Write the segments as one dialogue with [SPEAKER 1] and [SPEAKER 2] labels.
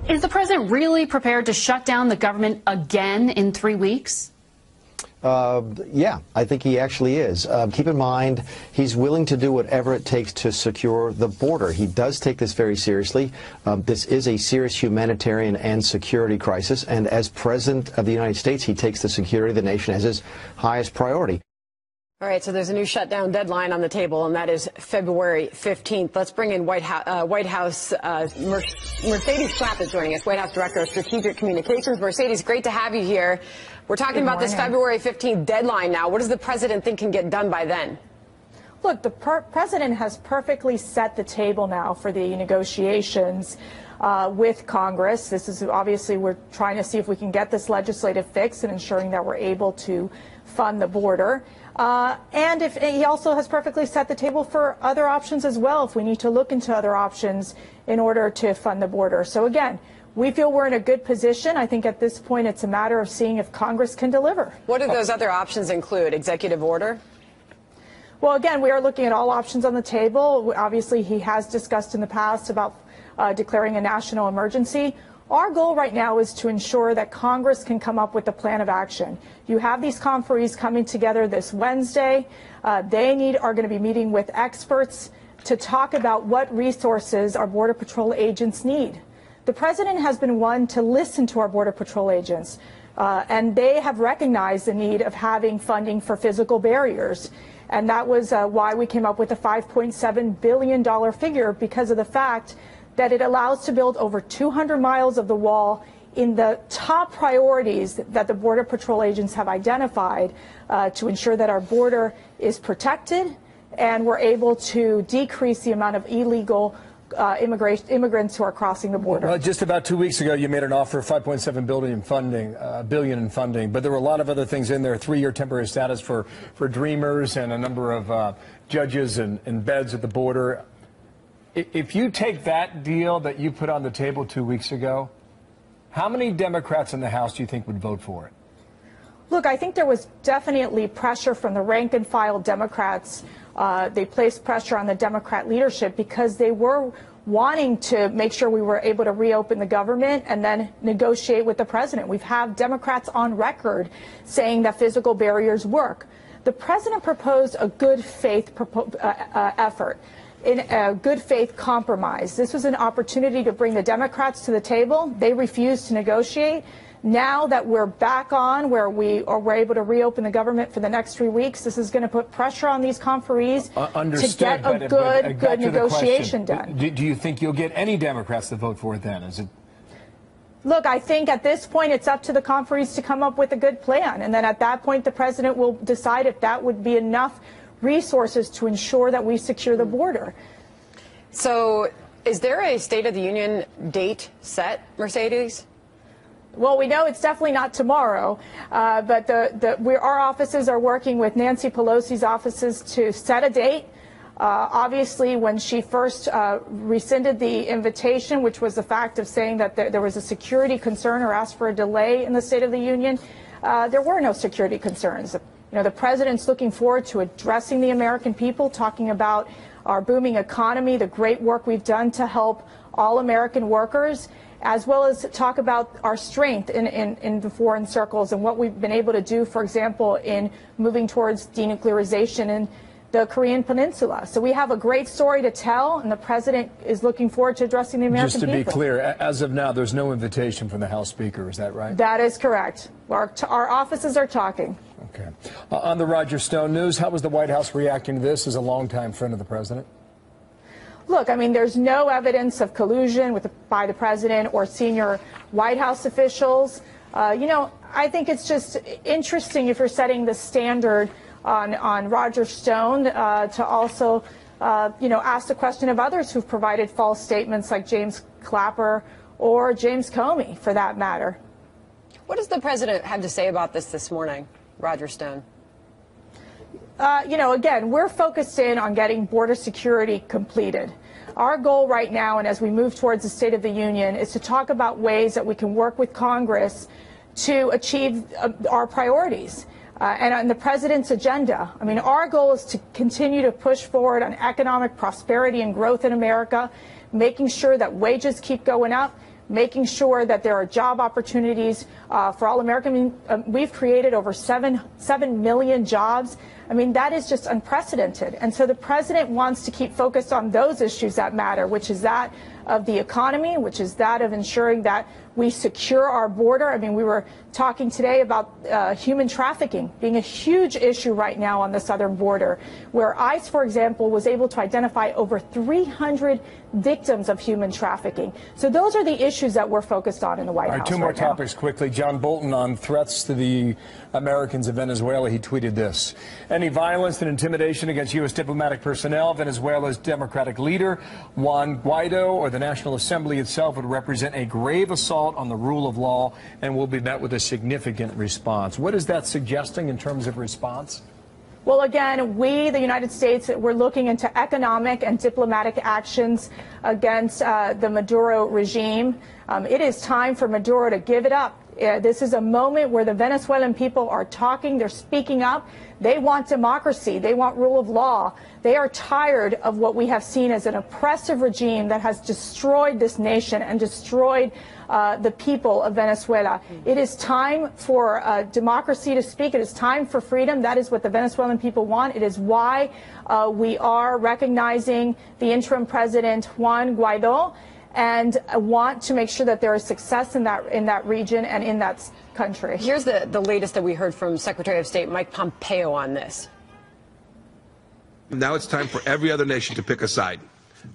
[SPEAKER 1] Is the president really prepared to shut down the government again in 3 weeks?
[SPEAKER 2] Yeah, I think he actually is. Keep in mind, he's willing to do whatever it takes to secure the border. He does take this very seriously. This is a serious humanitarian and security crisis, and as President of the United States, he takes the security of the nation as his highest priority.
[SPEAKER 3] All right, so there's a new shutdown deadline on the table, and that is February 15th. Let's bring in White House Mercedes Schlapp is joining us, White House Director of Strategic Communications. Mercedes, great to have you here. We're talking about this February 15th deadline now. What does the president think can get done by then?
[SPEAKER 4] Look, the president has perfectly set the table now for the negotiations with Congress. This is obviously, we're trying to see if we can get this legislative fix and ensuring that we're able to fund the border. And if he also has perfectly set the table for other options as well, if we need to look into other options in order to fund the border. So again, we feel we're in a good position. I think at this point it's a matter of seeing if Congress can deliver.
[SPEAKER 3] What do those other options include? Executive order?
[SPEAKER 4] Well, again, we are looking at all options on the table. Obviously, he has discussed in the past about declaring a national emergency. Our goal right now is to ensure that Congress can come up with a plan of action. You have these conferees coming together this Wednesday. They are going to be meeting with experts to talk about what resources our Border Patrol agents need. The president has been one to listen to our Border Patrol agents, and they have recognized the need of having funding for physical barriers. And that was why we came up with a $5.7 billion figure, because of the fact that it allows to build over 200 miles of the wall in the top priorities that the Border Patrol agents have identified to ensure that our border is protected and we're able to decrease the amount of illegal immigrants who are crossing the border.
[SPEAKER 5] Well, just about 2 weeks ago, you made an offer of $5.7 billion in funding, but there were a lot of other things in there: 3-year temporary status for Dreamers and a number of judges and beds at the border. If you take that deal that you put on the table 2 weeks ago, how many Democrats in the House do you think would vote for it?
[SPEAKER 4] Look, I think there was definitely pressure from the rank and file Democrats. They placed pressure on the Democrat leadership because they were wanting to make sure we were able to reopen the government and then negotiate with the president. We've had Democrats on record saying that physical barriers work. The president proposed a good faith effort, in a good faith compromise. This was an opportunity to bring the Democrats to the table. They refused to negotiate. Now that we're back on where we're able to reopen the government for the next 3 weeks, this is going to put pressure on these conferees to get a good negotiation done.
[SPEAKER 5] Do you think you'll get any Democrats to vote for it then? Is it?
[SPEAKER 4] Look, I think at this point it's up to the conferees to come up with a good plan. And then at that point, the president will decide if that would be enough resources to ensure that we secure the border.
[SPEAKER 3] So is there a State of the Union date set, Mercedes?
[SPEAKER 4] Well, we know it's definitely not tomorrow, but our offices are working with Nancy Pelosi's offices to set a date. Obviously, when she first rescinded the invitation, which was the fact of saying that there was a security concern or asked for a delay in the State of the Union, there were no security concerns. You know, the president's looking forward to addressing the American people, talking about our booming economy, the great work we've done to help all American workers, as well as talk about our strength in the foreign circles and what we've been able to do, for example, in moving towards denuclearization in the Korean Peninsula. So we have a great story to tell, and the president is looking forward to addressing the American people.
[SPEAKER 5] Just to be clear, as of now, there's no invitation from the House Speaker. Is that right?
[SPEAKER 4] That is correct. Our offices are talking.
[SPEAKER 5] Okay. On the Roger Stone news, how was the White House reacting to this as a longtime friend of the president?
[SPEAKER 4] Look, I mean, there's no evidence of collusion by the president or senior White House officials. You know, I think it's just interesting if you're setting the standard on Roger Stone to also, you know, ask the question of others who've provided false statements like James Clapper or James Comey, for that matter.
[SPEAKER 3] What does the president have to say about this morning, Roger Stone?
[SPEAKER 4] You know, again, we're focused in on getting border security completed. Our goal right now, and as we move towards the State of the Union, is to talk about ways that we can work with Congress to achieve our priorities and on the president's agenda. I mean, our goal is to continue to push forward on economic prosperity and growth in America, making sure that wages keep going up, making sure that there are job opportunities for all Americans. We've created over 7 million jobs. I mean, that is just unprecedented. And so the president wants to keep focused on those issues that matter, which is that of the economy, which is that of ensuring that we secure our border. I mean, we were talking today about human trafficking being a huge issue right now on the southern border, where ICE, for example, was able to identify over 300 victims of human trafficking. So those are the issues that we're focused on in the White House.
[SPEAKER 5] All right, two more topics quickly. John Bolton on threats to the Americans of Venezuela. He tweeted this: any violence and intimidation against U.S. diplomatic personnel, Venezuela's Democratic leader, Juan Guaido, or the National Assembly itself would represent a grave assault on the rule of law and will be met with a significant response. What is that suggesting in terms of response?
[SPEAKER 4] Well, again, we, the United States, we're looking into economic and diplomatic actions against the Maduro regime. It is time for Maduro to give it up. This is a moment where the Venezuelan people are talking, they're speaking up. They want democracy. They want rule of law. They are tired of what we have seen as an oppressive regime that has destroyed this nation and destroyed the people of Venezuela. It is time for democracy to speak. It is time for freedom. That is what the Venezuelan people want. It is why we are recognizing the interim president, Juan Guaido, and want to make sure that there is success in that region and in that country.
[SPEAKER 3] Here's the latest that we heard from Secretary of State Mike Pompeo on this.
[SPEAKER 6] Now it's time for every other nation to pick a side.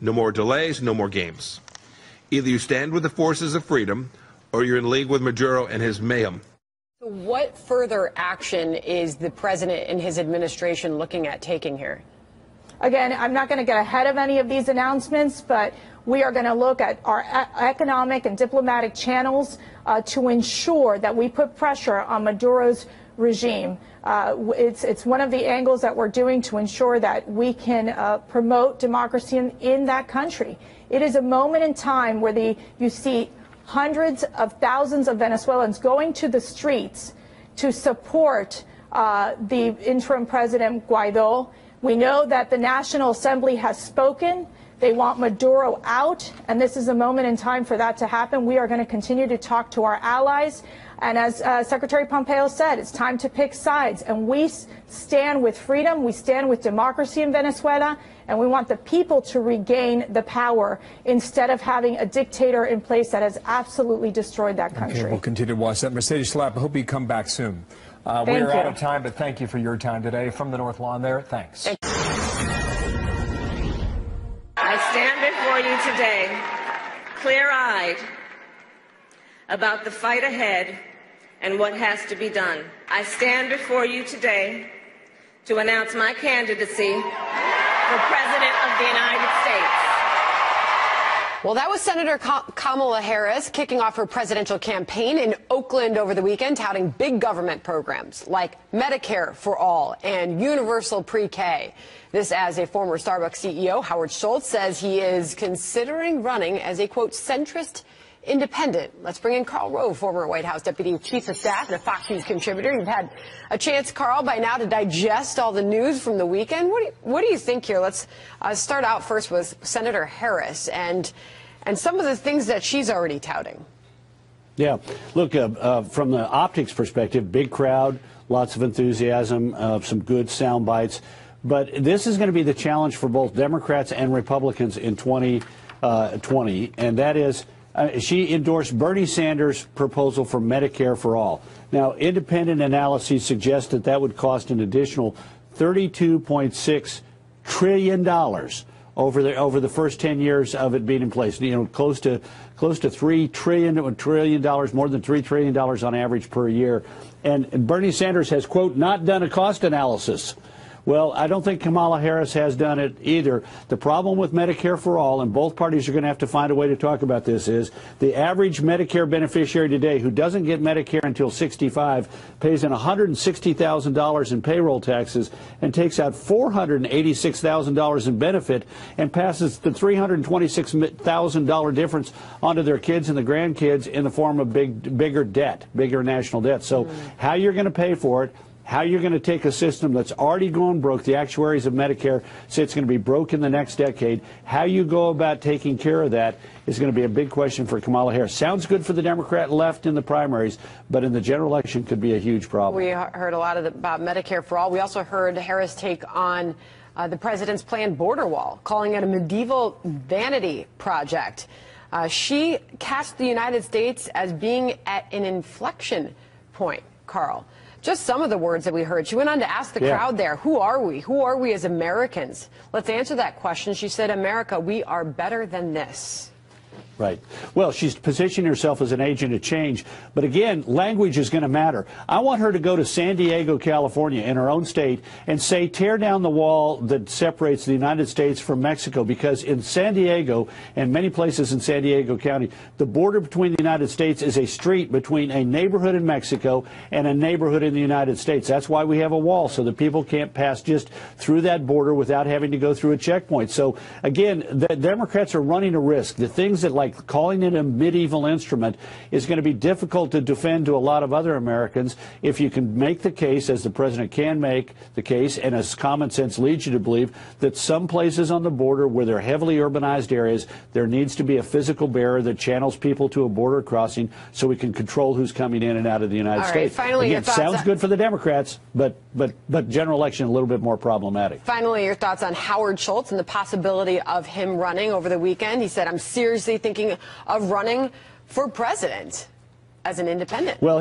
[SPEAKER 6] No more delays, no more games. Either you stand with the forces of freedom or you're in league with Maduro and his mayhem.
[SPEAKER 3] So what further action is the president and his administration looking at taking here?
[SPEAKER 4] Again, I'm not going to get ahead of any of these announcements, but we are going to look at our economic and diplomatic channels to ensure that we put pressure on Maduro's regime. It's one of the angles that we're doing to ensure that we can promote democracy in that country. It is a moment in time where you see hundreds of thousands of Venezuelans going to the streets to support the interim president Guaido. We know that the National Assembly has spoken. They want Maduro out, and this is a moment in time for that to happen. We are going to continue to talk to our allies. And as Secretary Pompeo said, it's time to pick sides. And we stand with freedom. We stand with democracy in Venezuela. And we want the people to regain the power instead of having a dictator in place that has absolutely destroyed that country.
[SPEAKER 5] Okay, we'll continue to watch that. Mercedes Schlapp, I hope you come back soon. We're out of time, but thank you for your time today. From the North Lawn there, thanks.
[SPEAKER 7] I stand before you today, clear-eyed about the fight ahead and what has to be done. I stand before you today to announce my candidacy for President of the United States.
[SPEAKER 3] Well, that was Senator Kamala Harris kicking off her presidential campaign in Oakland over the weekend, touting big government programs like Medicare for all and universal pre-K. This as a former Starbucks CEO, Howard Schultz, says he is considering running as a, quote, centrist independent. Let's bring in Karl Rove, former White House Deputy Chief of Staff and a Fox News contributor. You've had a chance, Karl, by now to digest all the news from the weekend. What do you think here? Let's start out first with Senator Harris and some of the things that she's already touting.
[SPEAKER 8] Yeah, look, from the optics perspective, big crowd, lots of enthusiasm, some good sound bites. But this is going to be the challenge for both Democrats and Republicans in 2020, and that is she endorsed Bernie Sanders' proposal for Medicare for all. Now, independent analyses suggest that that would cost an additional $32.6 trillion over the first 10 years of it being in place. You know, close to $3 trillion, more than $3 trillion on average per year. And Bernie Sanders has, quote, not done a cost analysis. Well, I don't think Kamala Harris has done it either. The problem with Medicare for all, and both parties are going to have to find a way to talk about this, is the average Medicare beneficiary today who doesn't get Medicare until 65 pays in $160,000 in payroll taxes and takes out $486,000 in benefit and passes the $326,000 difference onto their kids and the grandkids in the form of bigger debt, bigger national debt. So how you're going to pay for it how you're going to take a system that's already gone broke. The actuaries of Medicare say it's going to be broke in the next decade. How you go about taking care of that is going to be a big question for Kamala Harris. Sounds good for the Democrat left in the primaries, but in the general election could be a huge problem.
[SPEAKER 3] We heard a lot about Medicare for all. We also heard Harris take on the president's planned border wall, calling it a medieval vanity project. She cast the United States as being at an inflection point, Carl. Just some of the words that we heard. She went on to ask the crowd there, who are we? Who are we as Americans? Let's answer that question. She said, America, we are better than this.
[SPEAKER 8] Right. Well, she's positioning herself as an agent of change. But again, language is going to matter. I want her to go to San Diego, California, in her own state, and say, tear down the wall that separates the United States from Mexico. Because in San Diego and many places in San Diego County, the border between the United States is a street between a neighborhood in Mexico and a neighborhood in the United States. That's why we have a wall, so that people can't pass just through that border without having to go through a checkpoint. So again, the Democrats are running a risk. The things that, like calling it a medieval instrument, is going to be difficult to defend to a lot of other Americans. If you can make the case, as the president can make the case, and as common sense leads you to believe, that some places on the border where they're heavily urbanized areas, there needs to be a physical barrier that channels people to a border crossing so we can control who's coming in and out of the United States.
[SPEAKER 3] Finally,
[SPEAKER 8] again, sounds good for the Democrats, but general election a little bit more problematic.
[SPEAKER 3] Finally, your thoughts on Howard Schultz and the possibility of him running over the weekend. He said, I'm seriously thinking of running for president as an independent.
[SPEAKER 8] Well,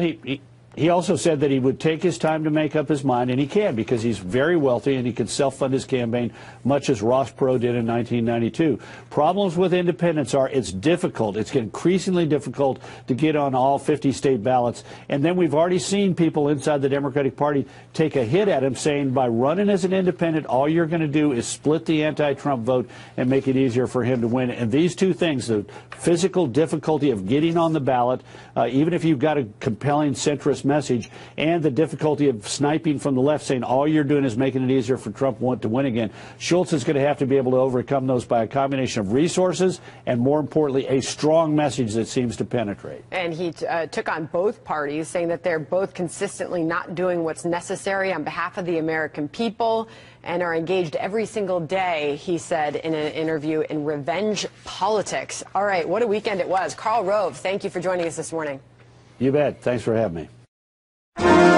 [SPEAKER 8] he also said that he would take his time to make up his mind, and he can, because he's very wealthy and he can self-fund his campaign, much as Ross Perot did in 1992. Problems with independents are it's difficult. It's increasingly difficult to get on all 50 state ballots. And then we've already seen people inside the Democratic Party take a hit at him, saying by running as an independent, all you're going to do is split the anti-Trump vote and make it easier for him to win. And these two things, the physical difficulty of getting on the ballot, even if you've got a compelling centrist message, and the difficulty of sniping from the left, saying all you're doing is making it easier for Trump to win again. Schultz is going to have to be able to overcome those by a combination of resources and, more importantly, a strong message that seems to penetrate.
[SPEAKER 3] And he took on both parties, saying that they're both consistently not doing what's necessary on behalf of the American people and are engaged every single day, he said in an interview, in revenge politics. All right, what a weekend it was. Karl Rove, thank you for joining us this morning.
[SPEAKER 8] You bet. Thanks for having me.